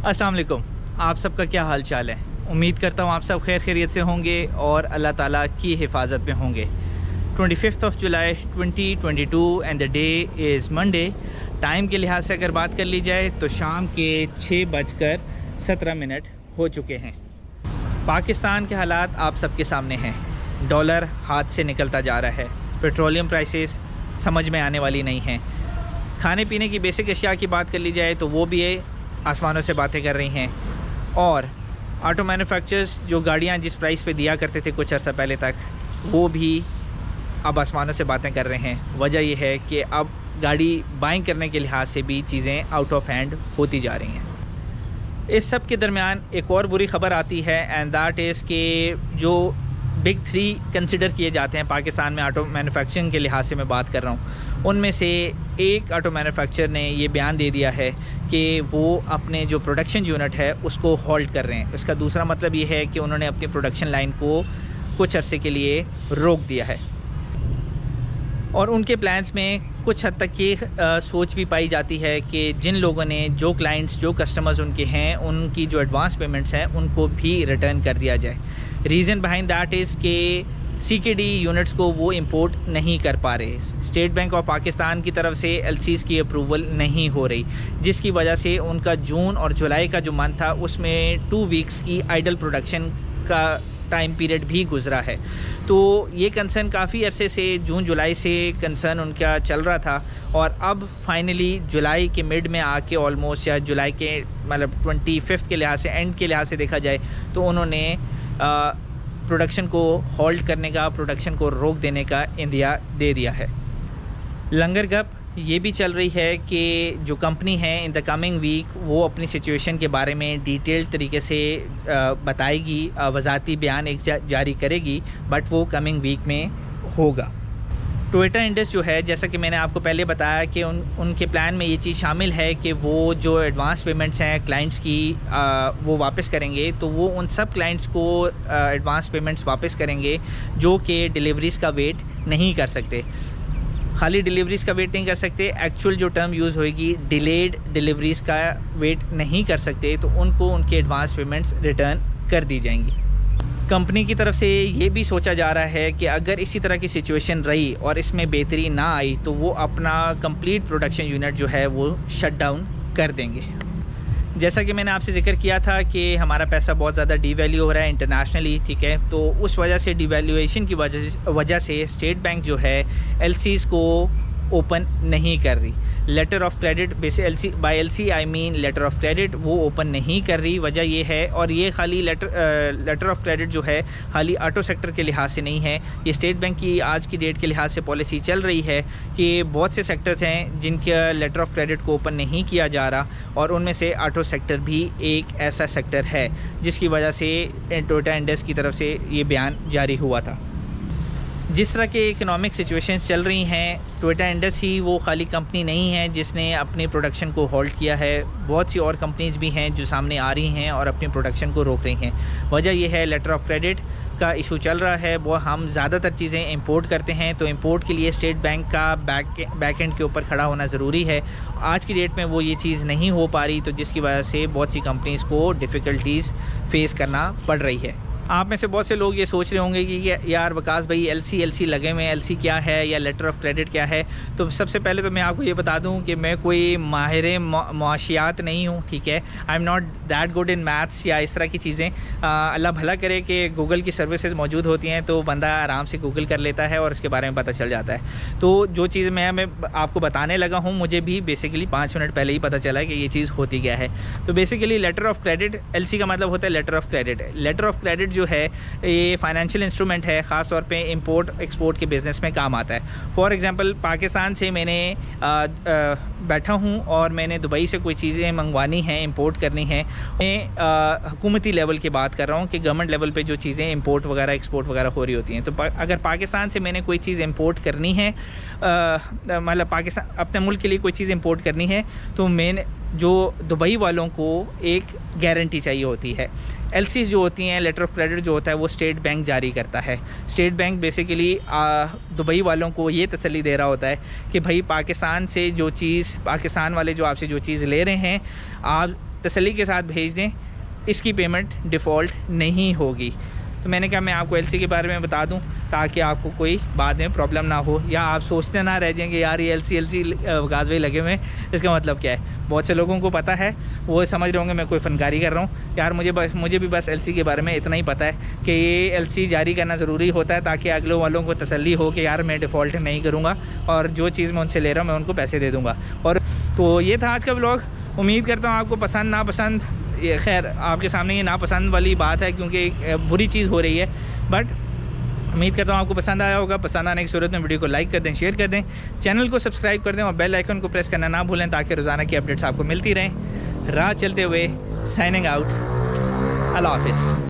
अस्सलाम वालेकुम। आप सबका क्या हाल चाल है? उम्मीद करता हूँ आप सब खैर खैरियत से होंगे और अल्लाह ताला की हिफाजत में होंगे। 25 जुलाई 2022 and the day is Monday. Time के लिहाज से अगर बात कर ली जाए तो शाम के 6:17 हो चुके हैं। पाकिस्तान के हालात आप सबके सामने हैं। डॉलर हाथ से निकलता जा रहा है। पेट्रोलियम प्राइसेस समझ में आने वाली नहीं हैं। खाने पीने की बेसिक अशिया की बात कर ली जाए तो वो भी आसमानों से बातें कर रही हैं। और ऑटो मैन्युफैक्चरर्स जो गाड़ियां जिस प्राइस पे दिया करते थे कुछ अर्सा पहले तक, वो भी अब आसमानों से बातें कर रहे हैं। वजह यह है कि अब गाड़ी बाइंग करने के लिहाज से भी चीज़ें आउट ऑफ हैंड होती जा रही हैं। इस सब के दरमियान एक और बुरी ख़बर आती है एंड दैट इज़ कि जो बिग 3 कंसिडर किए जाते हैं पाकिस्तान में ऑटो मैन्युफैक्चरिंग के लिहाज से मैं बात कर रहा हूँ, उनमें से एक ऑटो मैन्युफैक्चरर ने ये बयान दे दिया है कि वो अपने जो प्रोडक्शन यूनिट है उसको होल्ड कर रहे हैं। इसका दूसरा मतलब ये है कि उन्होंने अपनी प्रोडक्शन लाइन को कुछ अरसे के लिए रोक दिया है। और उनके प्लान्स में कुछ हद तक ये सोच भी पाई जाती है कि जिन लोगों ने जो क्लाइंट्स जो कस्टमर्स उनके हैं उनकी जो एडवांस पेमेंट्स हैं उनको भी रिटर्न कर दिया जाए। रीज़न बिहाइंड दैट इज़ कि CKD यूनिट्स को वो इंपोर्ट नहीं कर पा रहे। स्टेट बैंक ऑफ पाकिस्तान की तरफ से LCs की अप्रूवल नहीं हो रही, जिसकी वजह से उनका जून और जुलाई का जो मंथ था उसमें 2 वीक्स की आइडल प्रोडक्शन का टाइम पीरियड भी गुजरा है। तो ये कंसर्न काफ़ी अरसे से जून जुलाई से कंसर्न उनका चल रहा था और अब फाइनली जुलाई के मिड में आके ऑलमोस्ट या जुलाई के मतलब 25 के लिहाज से एंड के लिहाज से देखा जाए तो उन्होंने प्रोडक्शन को होल्ड करने का, प्रोडक्शन को रोक देने का इंदिया दे दिया है। लंगर गप ये भी चल रही है कि जो कंपनी है इन द कमिंग वीक वो अपनी सिचुएशन के बारे में डिटेल्ड तरीके से बताएगी, वज़ाती बयान एक जारी करेगी, बट वो कमिंग वीक में होगा। टोयोटा इंडस जो है, जैसा कि मैंने आपको पहले बताया कि उनके प्लान में ये चीज़ शामिल है कि वो जो एडवांस पेमेंट्स हैं क्लाइंट्स की वो वापस करेंगे। तो वो उन सब क्लाइंट्स को एडवांस पेमेंट्स वापस करेंगे जो कि डिलीवरीज़ का वेट नहीं कर सकते। खाली डिलीवरीज़ का वेट नहीं कर सकते, एक्चुअल जो टर्म यूज़ होएगी डिलेड डिलीवरीज़ का वेट नहीं कर सकते, तो उनको उनके एडवांस पेमेंट्स रिटर्न कर दी जाएंगी। कंपनी की तरफ से ये भी सोचा जा रहा है कि अगर इसी तरह की सिचुएशन रही और इसमें बेहतरी ना आई तो वो अपना कंप्लीट प्रोडक्शन यूनिट जो है वो शट डाउन कर देंगे। जैसा कि मैंने आपसे जिक्र किया था कि हमारा पैसा बहुत ज़्यादा डीवैल्यू हो रहा है इंटरनेशनली, ठीक है, तो उस वजह से डीवैल्यूएशन की वजह से स्टेट बैंक जो है LCs को ओपन नहीं कर रही। Letter of credit by LC I mean letter of credit वो ओपन नहीं कर रही। वजह ये है, और ये खाली लेटर ऑफ क्रेडिट जो है खाली ऑटो सेक्टर के लिहाज से नहीं है, ये स्टेट बैंक की आज की डेट के लिहाज से पॉलिसी चल रही है कि बहुत से सेक्टर्स हैं जिनके लेटर ऑफ क्रेडिट को ओपन नहीं किया जा रहा, और उनमें से ऑटो सेक्टर भी एक ऐसा सेक्टर है जिसकी वजह से टोयोटा इंडस की तरफ से ये बयान जारी हुआ था। जिस तरह के इकोनॉमिक सिचुएशंस चल रही हैं, टोयोटा इंडस ही वो खाली कंपनी नहीं है जिसने अपनी प्रोडक्शन को होल्ड किया है। बहुत सी और कंपनीज़ भी हैं जो सामने आ रही हैं और अपनी प्रोडक्शन को रोक रही हैं। वजह यह है लेटर ऑफ क्रेडिट का इशू चल रहा है। वो हम ज़्यादातर चीज़ें इंपोर्ट करते हैं, तो इंपोर्ट के लिए स्टेट बैंक का बैक एंड के ऊपर खड़ा होना ज़रूरी है। आज की डेट में वो ये चीज़ नहीं हो पा रही, तो जिसकी वजह से बहुत सी कंपनीज़ को डिफ़िकल्टीज़ फ़ेस करना पड़ रही है। आप में से बहुत से लोग ये सोच रहे होंगे कि यार वकास भाई LC लगे हुए हैं, LC क्या है या लेटर ऑफ क्रेडिट क्या है। तो सबसे पहले तो मैं आपको ये बता दूं कि मैं कोई माहिर मुआशियात नहीं हूँ, ठीक है। I am not that good in maths या इस तरह की चीज़ें। अल्लाह भला करे कि गूगल की सर्विसेज मौजूद होती हैं तो बंदा आराम से गूगल कर लेता है और उसके बारे में पता चल जाता है। तो जो चीज़ मैं आपको बताने लगा हूँ, मुझे भी बेसिकली 5 मिनट पहले ही पता चला कि ये चीज़ होती क्या है। तो basically letter of credit, LC का मतलब होता है letter of credit. Letter of credit जो है ये फाइनेंशियल इंस्ट्रूमेंट है, ख़ास तौर पे इंपोर्ट एक्सपोर्ट के बिज़नेस में काम आता है। फॉर एग्जांपल पाकिस्तान से मैंने बैठा हूँ और मैंने दुबई से कोई चीज़ें मंगवानी हैं, इंपोर्ट करनी है। मैं हुकूमती लेवल की बात कर रहा हूँ कि गवर्नमेंट लेवल पे जो चीज़ें इंपोर्ट वगैरह एक्सपोर्ट वगैरह हो रही होती हैं। तो अगर पाकिस्तान से मैंने कोई चीज़ इंपोर्ट करनी है, मतलब पाकिस्तान अपने मुल्क के लिए कोई चीज़ इंपोर्ट करनी है, तो मैंने जो दुबई वालों को एक गारंटी चाहिए होती है। LCs जो होती हैं, लेटर ऑफ क्रेडिट जो होता है, वो स्टेट बैंक जारी करता है। स्टेट बैंक बेसिकली दुबई वालों को ये तसल्ली दे रहा होता है कि भाई पाकिस्तान से जो चीज़, पाकिस्तान वाले जो आपसे जो चीज़ ले रहे हैं, आप तसल्ली के साथ भेज दें, इसकी पेमेंट डिफ़ॉल्ट नहीं होगी। तो मैंने कहा मैं आपको एलसी के बारे में बता दूं ताकि आपको कोई बाद में प्रॉब्लम ना हो, या आप सोचते ना रह जाएंगे यार ये एलसी गाज भाई लगे हुए हैं, इसका मतलब क्या है। बहुत से लोगों को पता है, वो समझ रहे होंगे मैं कोई फनकारी कर रहा हूँ। यार मुझे भी बस एलसी के बारे में इतना ही पता है कि ये एलसी जारी करना ज़रूरी होता है ताकि अगले वालों को तसल्ली हो कि यार मैं डिफ़ॉल्ट नहीं करूँगा और जो चीज़ मैं उनसे ले रहा हूँ मैं उनको पैसे दे दूँगा। और तो ये था आज का व्लॉग। उम्मीद करता हूँ आपको पसंद नापसंद, ये खैर आपके सामने ये नापसंद वाली बात है क्योंकि एक बुरी चीज़ हो रही है, बट उम्मीद करता हूँ आपको पसंद आया होगा। पसंद आने की सूरत में वीडियो को लाइक कर दें, शेयर कर दें, चैनल को सब्सक्राइब कर दें और बेल आइकन को प्रेस करना ना भूलें ताकि रोज़ाना की अपडेट्स आपको मिलती रहें। राह चलते हुए साइनिंग आउट। अल्लाह हाफिज़।